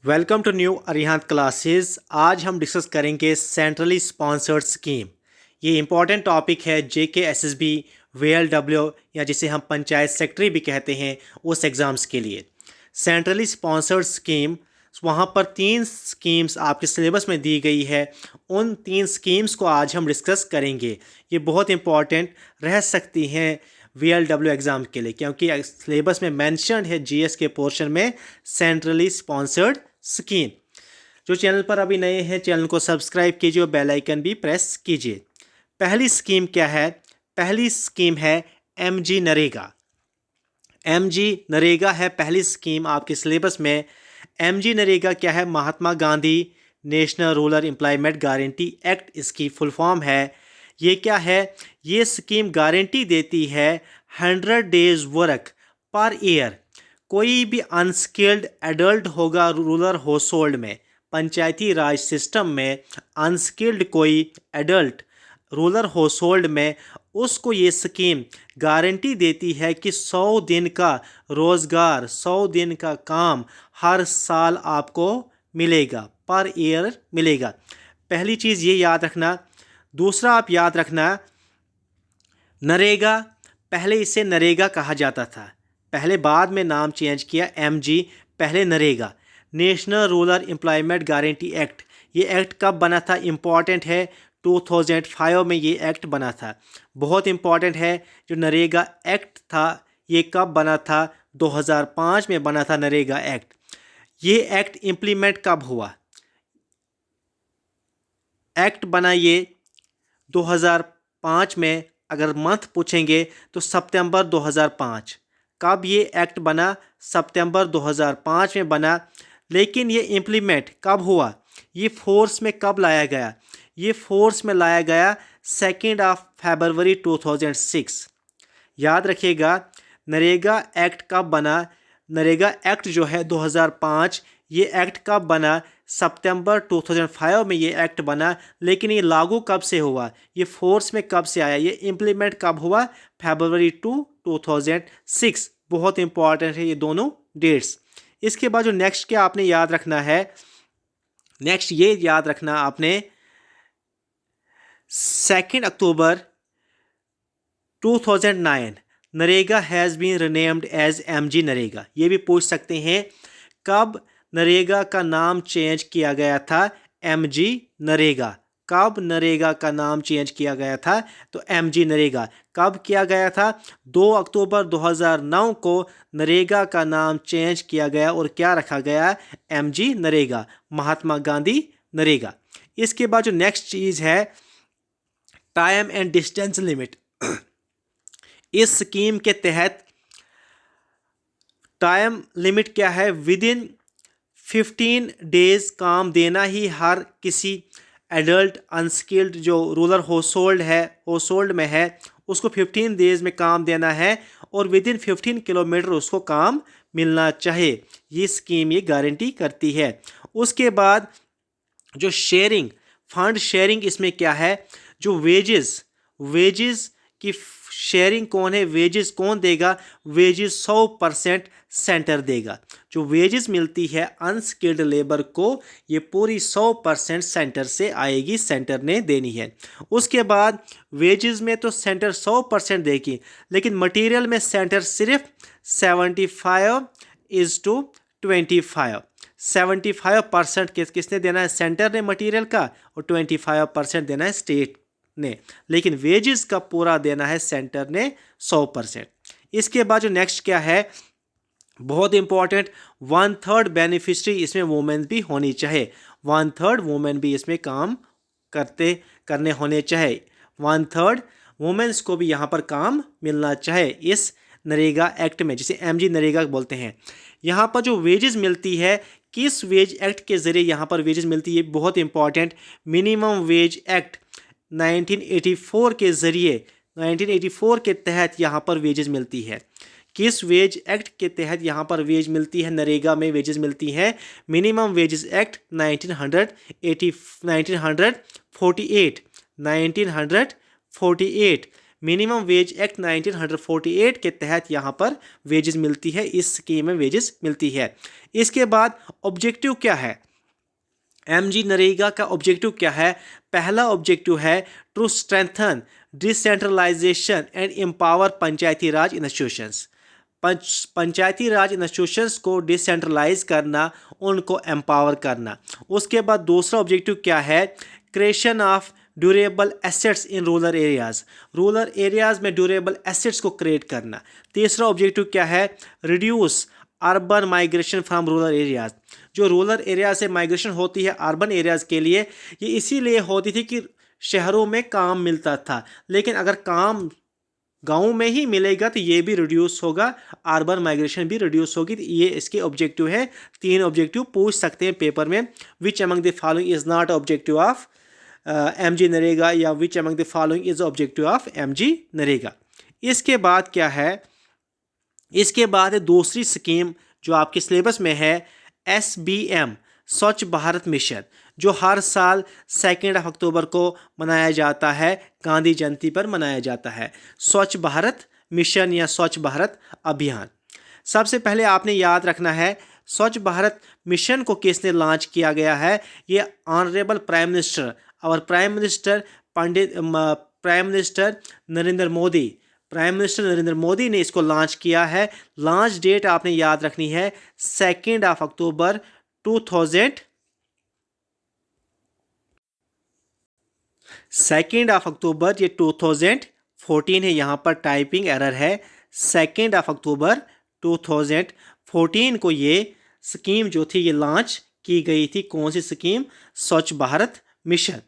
Welcome to new Arihant classes. आज हम discuss करेंगे सेंट्रली स्पॉन्सर्ड स्कीम। ये इंपॉर्टेंट टॉपिक है जेके एसएसबी वीएलडब्ल्यू या जिसे हम पंचायत सेक्रेटरी भी कहते हैं उस एग्ज़ाम्स के लिए। सेंट्रली स्पॉन्सर्ड स्कीम, वहाँ पर 3 स्कीम्स आपके सिलेबस में दी गई है। उन 3 स्कीम्स को आज हम डिस्कस करेंगे। ये बहुत इंपॉर्टेंट रह सकती हैं वीएलडब्ल्यू एग्ज़ाम के लिए, क्योंकि सिलेबस में मेंशन है जीएस के पोर्शन में सेंट्रली स्पॉन्सर्ड स्कीम। जो चैनल पर अभी नए हैं, चैनल को सब्सक्राइब कीजिए और बेल आइकन भी प्रेस कीजिए। पहली स्कीम क्या है? पहली स्कीम है एमजी नरेगा। एमजी नरेगा है पहली स्कीम आपके सिलेबस में। एमजी नरेगा क्या है? Mahatma Gandhi national rural employment guarantee act इसकी फुल फॉर्म है। ये क्या है? ये स्कीम गारंटी देती है 100 डेज वर्क पर ईयर। कोई भी अनस्किल्ड एडल्ट होगा रूरल हाउस होल्ड में, पंचायती राज सिस्टम में अनस्किल्ड कोई एडल्ट रूरल हाउस होल्ड में, उसको ये स्कीम गारंटी देती है कि 100 दिन का रोज़गार, 100 दिन का काम हर साल आपको मिलेगा, पर ईयर मिलेगा। पहली चीज़ ये याद रखना। दूसरा आप याद रखना, नरेगा, पहले इसे नरेगा कहा जाता था, पहले बाद में नाम चेंज किया एमजी, पहले NREGA national rural employment guarantee act. ये एक्ट कब बना था? इम्पॉर्टेंट है, 2005 में ये एक्ट बना था। बहुत इम्पॉर्टेंट है। जो नरेगा एक्ट था ये कब बना था? 2005 में बना था नरेगा एक्ट। ये एक्ट इम्प्लीमेंट कब हुआ? एक्ट बना ये 2005 में। अगर मंथ पूछेंगे तो सितंबर 2005। कब ये एक्ट बना? सितंबर 2005 में बना। लेकिन ये इम्प्लीमेंट कब हुआ? ये फोर्स में कब लाया गया? ये फोर्स में लाया गया 2 फरवरी 2006। याद रखिएगा, नरेगा एक्ट कब बना? नरेगा एक्ट जो है 2005, ये एक्ट कब बना? सितंबर 2005 में ये एक्ट बना। लेकिन ये लागू कब से हुआ? ये फोर्स में कब से आया? ये इम्प्लीमेंट कब हुआ? फरवरी 2006। बहुत इंपॉर्टेंट है ये दोनों डेट्स। इसके बाद जो नेक्स्ट क्या आपने याद रखना है, नेक्स्ट ये याद रखना आपने, 2 October 2009 NREGA has been renamed as MG NREGA. ये भी पूछ सकते हैं कब नरेगा का नाम चेंज किया गया था एमजी नरेगा। कब नरेगा का नाम चेंज किया गया था? तो एमजी नरेगा कब किया गया था? 2 अक्टूबर 2009 को नरेगा का नाम चेंज किया गया और क्या रखा गया? एमजी नरेगा, महात्मा गांधी नरेगा। इसके बाद जो नेक्स्ट चीज़ है, टाइम एंड डिस्टेंस लिमिट। इस स्कीम के तहत टाइम लिमिट क्या है? विद इन 15 डेज काम देना ही हर किसी एडल्ट अनस्किल्ड जो रूरल हाउस होल्ड में है उसको 15 डेज में काम देना है और विद इन 15 किलोमीटर उसको काम मिलना चाहिए। ये स्कीम ये गारंटी करती है। उसके बाद जो शेयरिंग, फंड शेयरिंग, इसमें क्या है? जो वेजेस की शेयरिंग कौन है? वेजेस कौन देगा? वेजेस 100% सेंटर देगा। जो वेजेस मिलती है अनस्किल्ड लेबर को, ये पूरी 100% सेंटर से आएगी, सेंटर ने देनी है। उसके बाद वेजेस में तो सेंटर 100% देगी, लेकिन मटेरियल में सेंटर सिर्फ 75:25। 75% किसने देना है? सेंटर ने मटेरियल का, और 25% देना है स्टेट ने। लेकिन वेजेस का पूरा देना है सेंटर ने 100%। इसके बाद जो नेक्स्ट क्या है, बहुत इंपॉर्टेंट, 1/3 बेनिफिशरी इसमें वुमेन भी होनी चाहिए। 1/3 वुमेन भी इसमें काम करने होने चाहिए। 1/3 वुमेन्स को भी यहाँ पर काम मिलना चाहिए इस नरेगा एक्ट में, जिसे एमजी नरेगा बोलते हैं। यहाँ पर जो वेजेस मिलती है, किस वेज एक्ट के ज़रिए यहाँ पर वेजेस मिलती है? बहुत इंपॉर्टेंट, मिनिमम वेज एक्ट 1984 के ज़रिए, 1984 के तहत यहाँ पर वेजेस मिलती है। किस वेज एक्ट के तहत यहाँ पर वेज मिलती है? नरेगा में वेजेस मिलती हैं minimum wages act 1948। 1948 minimum wage act 1948 के तहत यहाँ पर वेजेस मिलती है, इस स्कीम में वेजेस मिलती है। इसके बाद ऑब्जेक्टिव क्या है, एमजी नरेगा का ऑब्जेक्टिव क्या है? पहला ऑब्जेक्टिव है to strengthen decentralisation and empower panchayati raj institutions. Panchayati raj institutions को डिसेंट्रलाइज करना, उनको एम्पावर करना। उसके बाद दूसरा ऑब्जेक्टिव क्या है? Creation of durable assets in rural areas, rural areas में ड्यूरेबल एसेट्स को क्रिएट करना। तीसरा ऑब्जेक्टिव क्या है? Reduce urban migration from rural areas, जो रूरल एरिया से माइग्रेशन होती है अर्बन एरियाज़ के लिए, ये इसीलिए होती थी कि शहरों में काम मिलता था, लेकिन अगर काम गाँव में ही मिलेगा तो ये भी रिड्यूस होगा, अर्बन माइग्रेशन भी रिड्यूस होगी। तो ये इसके ऑब्जेक्टिव है। 3 ऑब्जेक्टिव पूछ सकते हैं पेपर में। Which among the following is not objective of MG NREGA, या which among the following is objective of MG NREGA. इसके बाद क्या है? इसके बाद दूसरी स्कीम जो आपके सिलेबस में है, SBM स्वच्छ भारत मिशन, जो हर साल 2 अक्टूबर को मनाया जाता है, गांधी जयंती पर मनाया जाता है। स्वच्छ भारत मिशन या स्वच्छ भारत अभियान। सबसे पहले आपने याद रखना है स्वच्छ भारत मिशन को किसने लॉन्च किया गया है? ये ऑनरेबल प्राइम मिनिस्टर, और prime minister Narendra Modi, prime minister Narendra Modi ने इसको लॉन्च किया है। लॉन्च डेट आपने याद रखनी है 2 अक्टूबर 2000, 2 अक्टूबर, ये 2014 है, यहाँ पर टाइपिंग एरर है। 2 अक्टूबर 2014 को ये स्कीम जो थी ये लॉन्च की गई थी। कौन सी scheme? Swachh Bharat mission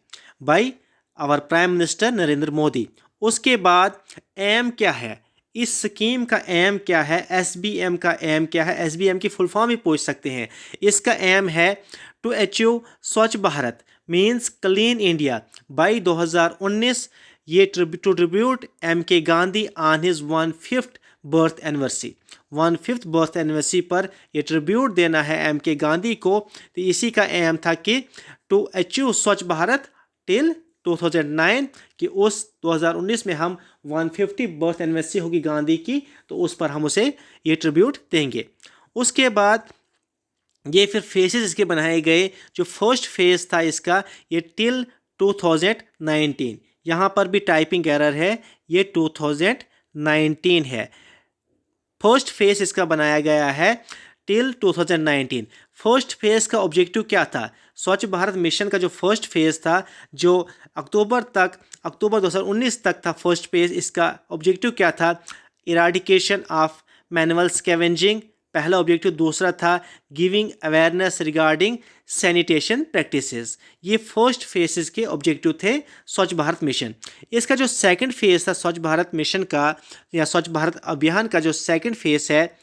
by our prime minister Narendra Modi. उसके बाद एम क्या है? इस स्कीम का एम क्या है? SBM का एम क्या है? SBM की फुल फॉर्म भी पूछ सकते हैं। इसका एम है to achieve Swachh Bharat means clean India by 2019। ये to tribute MK Gandhi on his 1/5 birth anniversary, 1/5 birth anniversary पर ये ट्रिब्यूट देना है MK गांधी को। तो इसी का एम था कि to achieve Swachh Bharat till 2009, कि उस 2019 में हम 150 बर्थ एनिवर्सरी होगी गांधी की, तो उस पर हम उसे ये ट्रिब्यूट देंगे। उसके बाद ये फिर फेसेस इसके बनाए गए। जो फर्स्ट फेज था इसका, ये टिल 2019, यहाँ पर भी टाइपिंग एरर है, ये 2019 है। फर्स्ट फेज इसका बनाया गया है टिल 2019। फर्स्ट फेज का ऑब्जेक्टिव क्या था? स्वच्छ भारत मिशन का जो फर्स्ट फेज था, जो अक्टूबर 2019 तक था फर्स्ट फेज, इसका ऑब्जेक्टिव क्या था? इराडिकेशन ऑफ मैनुअल स्कैवेंजिंग, पहला ऑब्जेक्टिव। दूसरा था giving awareness regarding sanitation practices. ये फर्स्ट फेजेस के ऑब्जेक्टिव थे स्वच्छ भारत मिशन। इसका जो सेकंड फेज था स्वच्छ भारत मिशन का या स्वच्छ भारत अभियान का, जो सेकंड फेज है,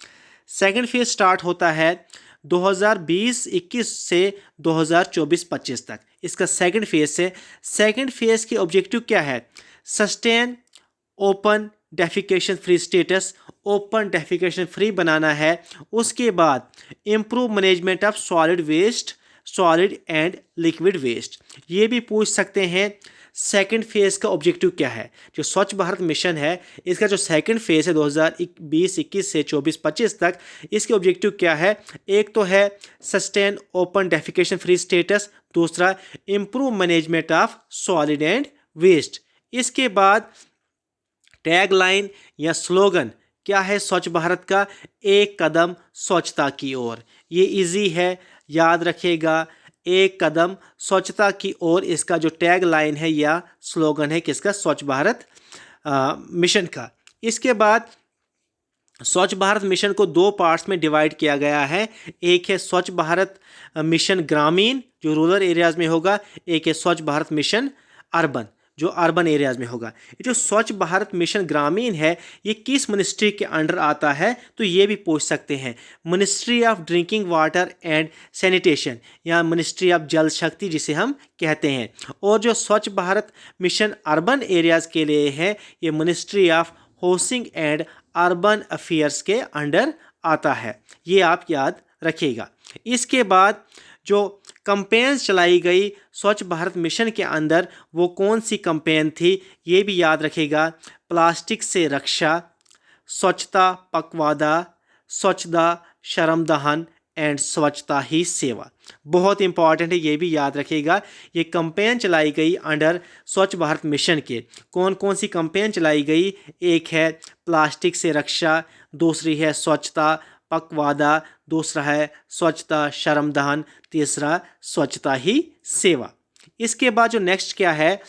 सेकंड फेज स्टार्ट होता है 2020-21 से 2024-25 तक। इसका सेकंड फेज है। सेकंड फेज के ऑब्जेक्टिव क्या है? Sustain open defecation free status, open defecation free बनाना है। उसके बाद improve management of solid waste, solid and liquid waste, ये भी पूछ सकते हैं। सेकंड फेज का ऑब्जेक्टिव क्या है? जो स्वच्छ भारत मिशन है, इसका जो सेकंड फेज है 2020-21 से 24-25 तक, इसके ऑब्जेक्टिव क्या है? एक तो है sustain open defecation free status, दूसरा improve management of solid and waste. इसके बाद टैग लाइन या स्लोगन क्या है स्वच्छ भारत का? एक कदम स्वच्छता की ओर। ये इजी है, याद रखिएगा, एक कदम स्वच्छता की ओर इसका जो टैग लाइन है या स्लोगन है किसका? स्वच्छ भारत मिशन का। इसके बाद स्वच्छ भारत मिशन को 2 पार्ट्स में डिवाइड किया गया है। एक है स्वच्छ भारत मिशन ग्रामीण, जो रूरल एरियाज़ में होगा। एक है स्वच्छ भारत मिशन अर्बन, जो अर्बन एरियाज़ में होगा। ये जो स्वच्छ भारत मिशन ग्रामीण है, ये किस मिनिस्ट्री के अंडर आता है? तो ये भी पूछ सकते हैं। Ministry of drinking water and sanitation, या मिनिस्ट्री ऑफ जल शक्ति जिसे हम कहते हैं। और जो स्वच्छ भारत मिशन अर्बन एरियाज़ के लिए है, ये ministry of housing and urban affairs के अंडर आता है। ये आप याद रखिएगा। इसके बाद जो कंपेन्स चलाई गई स्वच्छ भारत मिशन के अंदर, वो कौन सी कंपेन थी, ये भी याद रखिएगा। प्लास्टिक से रक्षा, स्वच्छता पखवाड़ा, स्वच्छता शर्मदहन एंड स्वच्छता ही सेवा। बहुत इंपॉर्टेंट है, ये भी याद रखिएगा। ये कैंपेन चलाई गई अंडर स्वच्छ भारत मिशन के। कौन कौन सी कैंपेन चलाई गई? एक है प्लास्टिक से रक्षा, दूसरी है स्वच्छता पखवाड़ा, दूसरा है स्वच्छता शर्मदहन, तीसरा स्वच्छता ही सेवा। इसके बाद जो नेक्स्ट क्या है,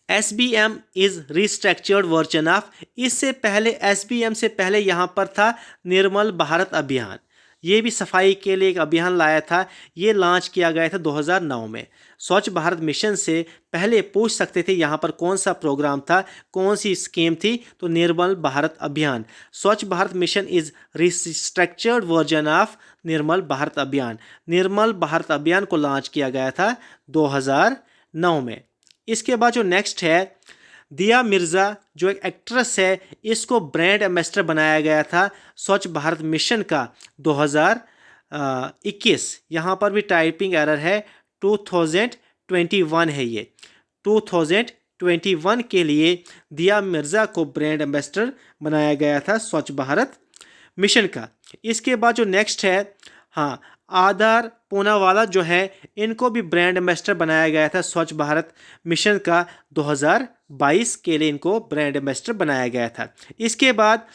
SBM is restructured version of. इससे पहले SBM से पहले यहाँ पर था निर्मल भारत अभियान। ये भी सफाई के लिए एक अभियान लाया था। ये लॉन्च किया गया था 2009 में। स्वच्छ भारत मिशन से पहले पूछ सकते थे यहाँ पर कौन सा प्रोग्राम था, कौन सी स्कीम थी, तो निर्मल Bharat Abhiyan. Swachh Bharat mission is restructured version of Nirmal Bharat Abhiyan. Nirmal Bharat अभियान को लॉन्च किया गया था 2009 में। इसके बाद जो नेक्स्ट है, दिया मिर्ज़ा जो एक एक्ट्रेस है, इसको ब्रांड एम्बेसडर बनाया गया था स्वच्छ भारत मिशन का 2021। यहाँ पर भी टाइपिंग एरर है, 2021 है ये। 2021 के लिए दिया मिर्ज़ा को ब्रांड एम्बेसडर बनाया गया था स्वच्छ भारत मिशन का। इसके बाद जो नेक्स्ट है, हाँ, आधार पूनावाला जो है, इनको भी ब्रांड एम्बेसडर बनाया गया था स्वच्छ भारत मिशन का 2022 के लिए इनको ब्रांड एम्बेसडर बनाया गया था। इसके बाद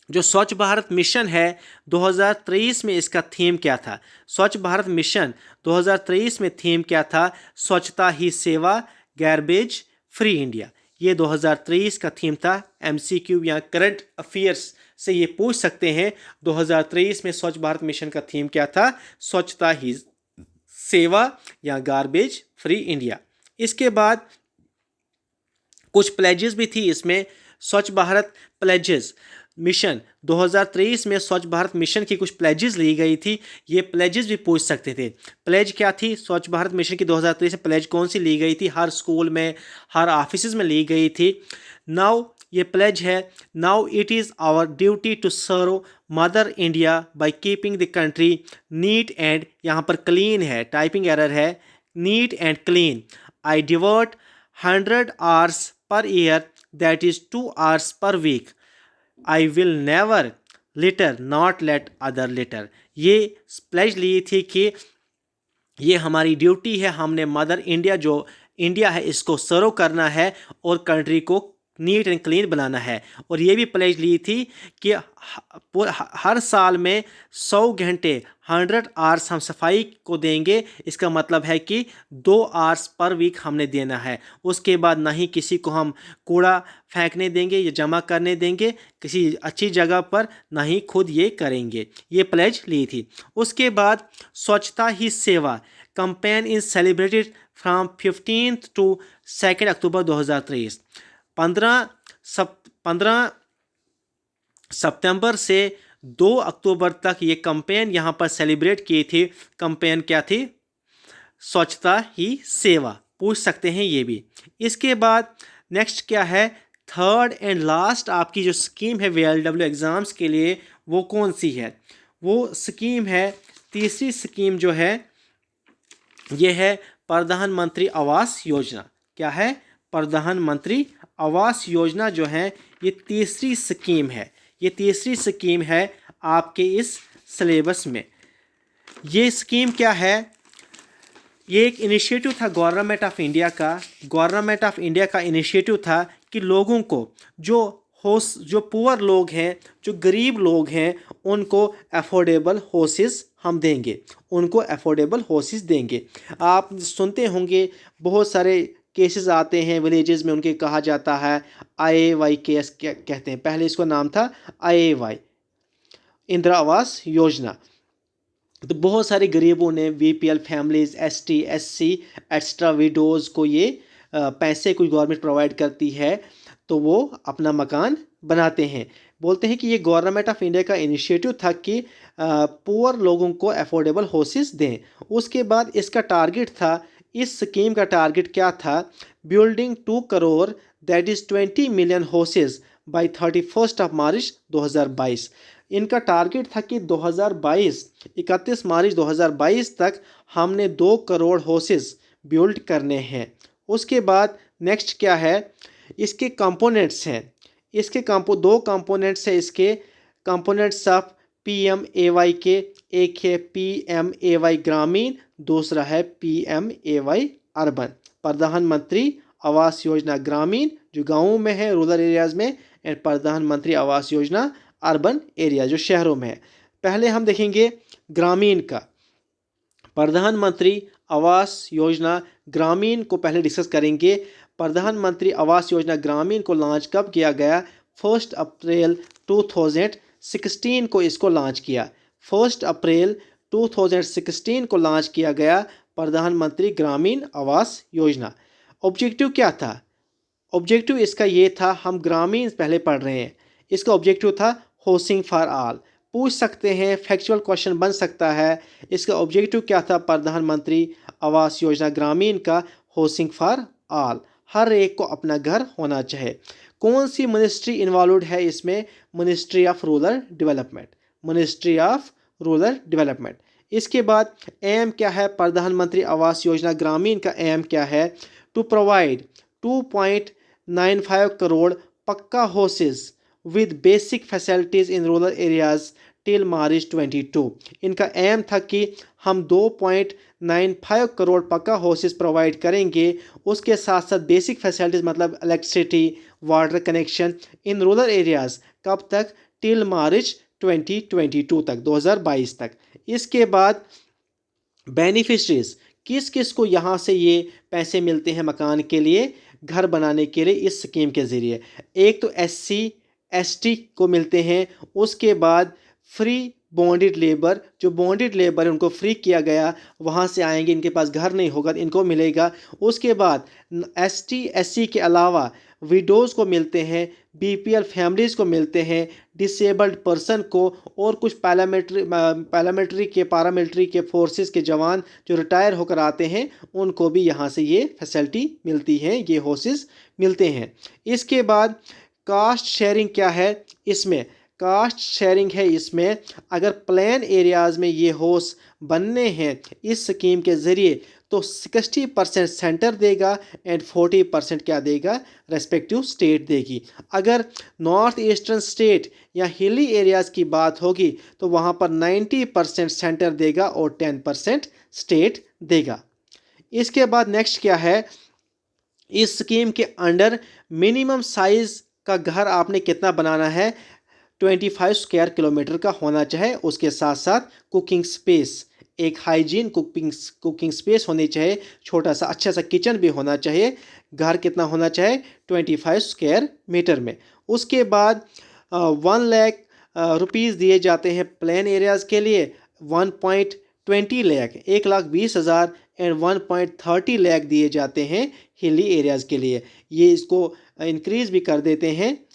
जो स्वच्छ भारत मिशन है 2023 में इसका थीम क्या था? स्वच्छ भारत मिशन 2023 में थीम क्या था? स्वच्छता ही सेवा, गार्बेज फ्री इंडिया। ये 2023 का थीम था। MCQ या करंट अफेयर्स से ये पूछ सकते हैं 2023 में स्वच्छ भारत मिशन का थीम क्या था? स्वच्छता ही सेवा या गार्बेज फ्री इंडिया। इसके बाद कुछ प्लेजेस भी थी इसमें। स्वच्छ भारत प्लेजेस मिशन 2023 में स्वच्छ भारत मिशन की कुछ प्लेजेस ली गई थी। ये प्लेजेस भी पूछ सकते थे। प्लेज क्या थी? स्वच्छ भारत मिशन की 2023 में प्लेज कौन सी ली गई थी? हर स्कूल में, हर ऑफिस में ली गई थी। नाउ ये प्लेज है, now it is our duty to serve mother India by keeping the country neat and, यहाँ पर क्लीन है, टाइपिंग एरर है, neat and clean. I devote 100 hours per year, that is 2 hours per week. I will never litter, not let other litter. ये pledge ली थी कि ये हमारी duty है, हमने मदर इंडिया जो इंडिया है इसको सर्व करना है और कंट्री को नीट एंड क्लीन बनाना है। और ये भी प्लेज ली थी कि हर साल में 100 घंटे 100 hours हम सफाई को देंगे। इसका मतलब है कि 2 hours पर वीक हमने देना है। उसके बाद ना ही किसी को हम कूड़ा फेंकने देंगे या जमा करने देंगे किसी अच्छी जगह पर, ना ही खुद ये करेंगे। ये प्लेज ली थी। उसके बाद स्वच्छता ही सेवा campaign is celebrated from 15 to 2 अक्टूबर 2023। 15 सितंबर से 2 अक्टूबर तक ये कैंपेन यहाँ पर सेलिब्रेट की थी। कैंपेन क्या थी? स्वच्छता ही सेवा। पूछ सकते हैं ये भी। इसके बाद नेक्स्ट क्या है, थर्ड एंड लास्ट आपकी जो स्कीम है VLW एग्ज़ाम्स के लिए वो कौन सी है? वो स्कीम है, तीसरी स्कीम जो है ये है प्रधानमंत्री आवास योजना। क्या है? प्रधानमंत्री आवास योजना जो है ये तीसरी स्कीम है। ये तीसरी स्कीम है आपके इस सिलेबस में। ये स्कीम क्या है? ये एक इनिशिएटिव था गवर्नमेंट ऑफ इंडिया का। गवर्नमेंट ऑफ इंडिया का इनिशिएटिव था कि लोगों को जो पुअर लोग हैं, जो गरीब लोग हैं, उनको अफोर्डेबल हाउसेस हम देंगे, उनको अफोर्डेबल हाउसेस देंगे। आप सुनते होंगे बहुत सारे केसेस आते हैं विलेजेस में, उनके कहा जाता है IAY केस कहते हैं। पहले इसका नाम था IAY, इंदिरा आवास योजना। तो बहुत सारे गरीबों ने, BPL families, ST SC extra widows को ये पैसे कुछ गवर्नमेंट प्रोवाइड करती है, तो वो अपना मकान बनाते हैं। बोलते हैं कि ये गवर्नमेंट ऑफ इंडिया का इनिशिएटिव था कि पुअर लोगों को अफोर्डेबल हाउसेस दें। उसके बाद इसका टारगेट था, इस स्कीम का टारगेट क्या था? Building 2 crore that is 20 million houses by 31 March 2022। इनका टारगेट था कि 31 मार्च 2022 तक हमने 2 करोड़ हाउसेस बिल्ड करने हैं। उसके बाद नेक्स्ट क्या है, इसके कंपोनेंट्स हैं, इसके दो कंपोनेंट्स हैं इसके कंपोनेंट्स ऑफ PMAY के। एक है PMAY ग्रामीण, दूसरा है PMAY अर्बन, प्रधानमंत्री आवास योजना ग्रामीण जो गाँवों में है, रूरल एरियाज़ में, एंड प्रधानमंत्री आवास योजना अर्बन एरिया जो शहरों में है। पहले हम देखेंगे ग्रामीण का। प्रधानमंत्री आवास योजना ग्रामीण को पहले डिस्कस करेंगे। प्रधानमंत्री आवास योजना ग्रामीण को लॉन्च कब किया गया? 1 अप्रैल 2016 को इसको लॉन्च किया। 1 अप्रैल 2016 को लॉन्च किया गया प्रधानमंत्री ग्रामीण आवास योजना। ऑब्जेक्टिव क्या था? ऑब्जेक्टिव इसका ये था, हम ग्रामीण पहले पढ़ रहे हैं, इसका ऑब्जेक्टिव था हाउसिंग फॉर ऑल। पूछ सकते हैं, फैक्चुअल क्वेश्चन बन सकता है। इसका ऑब्जेक्टिव क्या था प्रधानमंत्री आवास योजना ग्रामीण का? हाउसिंग फॉर ऑल, हर एक को अपना घर होना चाहिए। कौन सी मिनिस्ट्री इन्वॉल्व है इसमें? Ministry of rural development, ministry of rural development. इसके बाद एम क्या है प्रधानमंत्री आवास योजना ग्रामीण का? एम क्या है? टू प्रोवाइड 2.95 करोड़ पक्का houses with basic facilities in rural areas till March 22। इनका एम था कि हम 2.95 करोड़ पक्का हाउसेस प्रोवाइड करेंगे, उसके साथ साथ बेसिक फैसिलिटीज़ मतलब electricity, water connection in rural areas. कब तक? टिल मार्च 2022 तक, 2022 तक। इसके बाद बेनिफिशरीज, किस किस को यहाँ से ये पैसे मिलते हैं मकान के लिए, घर बनाने के लिए इस स्कीम के ज़रिए? एक तो SC ST को मिलते हैं। उसके बाद फ्री बॉन्डेड लेबर, जो बॉन्डेड लेबर है उनको फ्री किया गया, वहाँ से आएंगे, इनके पास घर नहीं होगा तो इनको मिलेगा। उसके बाद ST SC के अलावा विडोज़ को मिलते हैं, BPL फैमिलीज़ को मिलते हैं, डिसेबल्ड पर्सन को, और कुछ पारामिलिट्री के फोर्सेस के जवान जो रिटायर होकर आते हैं उनको भी यहाँ से ये फैसिलिटी मिलती है, ये हाउसेस मिलते हैं। इसके बाद कास्ट शेयरिंग क्या है इसमें? कास्ट शेयरिंग है इसमें, अगर प्लेन एरियाज़ में ये हाउस बनने हैं इस स्कीम के ज़रिए तो 60% सेंटर देगा एंड 40% क्या देगा? रेस्पेक्टिव स्टेट देगी। अगर नॉर्थ ईस्टर्न स्टेट या हिली एरियाज़ की बात होगी तो वहाँ पर 90% सेंटर देगा और 10% स्टेट देगा। इसके बाद नेक्स्ट क्या है? इस स्कीम के अंडर मिनिमम साइज़ का घर आपने कितना बनाना है? 25 स्क्वायर किलोमीटर का होना चाहिए। उसके साथ साथ कुकिंग स्पेस, एक हाइजीन कुकिंग स्पेस होनी चाहिए, छोटा सा अच्छा सा किचन भी होना चाहिए। घर कितना होना चाहिए? 25 स्क्वायर मीटर में। उसके बाद 1 लाख रुपीज़ दिए जाते हैं प्लेन एरियाज़ के लिए, 1.20 लाख 1,20,000 एंड 1.30 लाख दिए जाते हैं हिली एरियाज़ के लिए। ये इसको इंक्रीज़ भी कर देते हैं।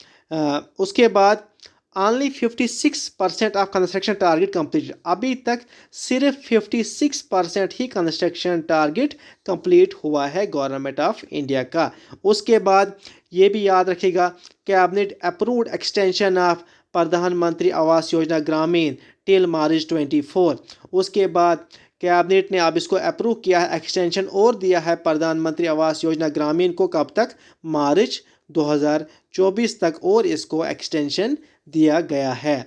उसके बाद only 56% of construction target complete, अभी तक सिर्फ 56% ही कंस्ट्रक्शन टारगेट कंप्लीट हुआ है गवर्नमेंट ऑफ इंडिया का। उसके बाद ये भी याद रखिएगा, कैबिनेट अप्रूव्ड एक्सटेंशन ऑफ प्रधानमंत्री आवास योजना ग्रामीण टिल मार्च 24। उसके बाद कैबिनेट ने अब इसको अप्रूव किया है, एक्सटेंशन और दिया है प्रधानमंत्री आवास योजना ग्रामीण को, कब तक? मार्च 2024 तक, और इसको एक्सटेंशन दिया गया है।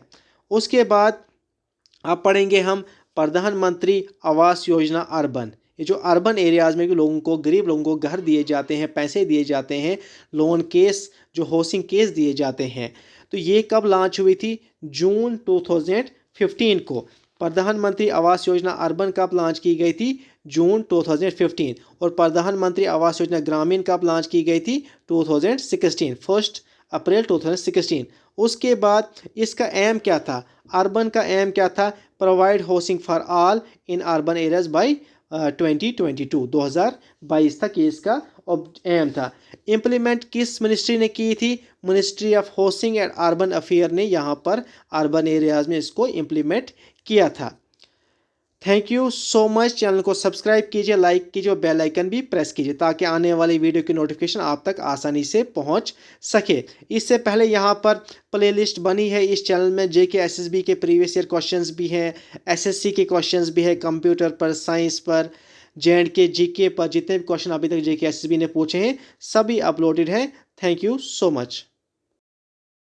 उसके बाद अब पढ़ेंगे हम प्रधानमंत्री आवास योजना अर्बन। ये जो अर्बन एरियाज़ में भी लोगों को, गरीब लोगों को घर दिए जाते हैं, पैसे दिए जाते हैं, लोन केस, जो हाउसिंग केस दिए जाते हैं। तो ये कब लॉन्च हुई थी? जून 2015 को। प्रधानमंत्री आवास योजना अर्बन कब लॉन्च की गई थी? जून 2015। और प्रधानमंत्री आवास योजना ग्रामीण कब लॉन्च की गई थी? 2016, 1 अप्रैल 2016। उसके बाद इसका एम क्या था? अर्बन का एम क्या था? Provide housing for all in urban areas by 2022, 2022 तक ये इसका एम था। इम्प्लीमेंट किस मिनिस्ट्री ने की थी? Ministry of housing and urban affair ने यहाँ पर अर्बन एरियाज में इसको इम्प्लीमेंट किया था। Thank you so much. Channel को सब्सक्राइब कीजिए, लाइक कीजिए और बेल आइकन भी प्रेस कीजिए ताकि आने वाली वीडियो की नोटिफिकेशन आप तक आसानी से पहुंच सके। इससे पहले यहाँ पर प्लेलिस्ट बनी है इस चैनल में, JK SSB के प्रीवियस ईयर क्वेश्चंस भी हैं, SSC के क्वेश्चंस भी है, कंप्यूटर पर, साइंस पर, J&K GK पर, जितने भी क्वेश्चन अभी तक JK SSB ने पूछे हैं सभी अपलोडेड हैं, थैंक यू सो मच।